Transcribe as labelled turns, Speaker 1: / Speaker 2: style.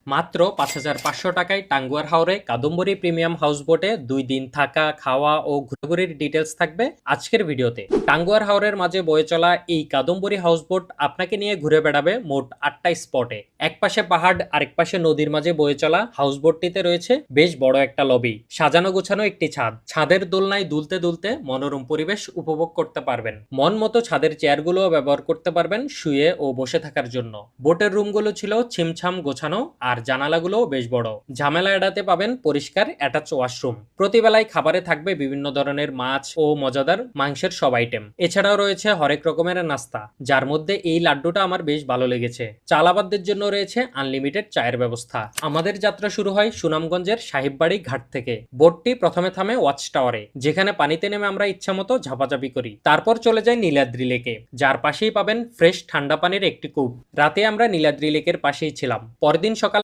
Speaker 1: মাত্র ৫,৫০০ টাকায় টাঙ্গুয়ার হাওরে কাদম্বরী প্রিমিয়াম হাউসবোটে ২ দিন থাকা, খাওয়া ও ঘোরাঘুরির ডিটেইলস থাকবে আজকের ভিডিওতে। টাঙ্গুয়ার হাওরের মাঝে বয়ে চলা এই কাদম্বরী হাউসবোট আপনাকে নিয়ে ঘুরে বেড়াবে মোট ৮টা স্পটে। একপাশে পাহাড়, আরেক পাশে নদীর মাঝে বয়ে চলা হাউসবোটটিতে রয়েছে বেশ বড় একটা লবি, সাজানো গোছানো একটি ছাদ। ছাদের দোলনায় দুলতে দুলতে মনোরম পরিবেশ উপভোগ করতে পারবেন। মন মতো ছাদের চেয়ারগুলোও ব্যবহার করতে পারবেন শুয়ে ও বসে থাকার জন্য। বোটের রুমগুলো ছিল ছিমছাম গোছানো আর জানালাগুলোও বেশ বড়। ঝামেলা এড়াতে পাবেন পরিষ্কার অ্যাটাচ ওয়াশরুম। প্রতিবেলায় খাবারে থাকবে বিভিন্ন ধরনের মাছ ও মজাদার মাংসের সব আইটেম। এছাড়াও রয়েছে হরেক রকমের নাস্তা, যার মধ্যে এই লাড্ডুটা আমার বেশ ভালো লেগেছে। চালাবাদদের জন্য রয়েছে আনলিমিটেড চায়ের ব্যবস্থা। আমাদের যাত্রা শুরু হয় সুনামগঞ্জের সাহিববাড়ি ঘাট থেকে। বোটটি প্রথমে থামে ওয়াচ টাওয়ারে, যেখানে পানিতে নেমে আমরা ইচ্ছামতো ঝাপাঝাপি করি। তারপর চলে যায় নীলাদ্রি লেকে, যার পাশেই পাবেন ফ্রেশ ঠান্ডা পানির একটি কূপ। রাতে আমরা নীলাদ্রি লেকের পাশেই ছিলাম। পরদিন সকাল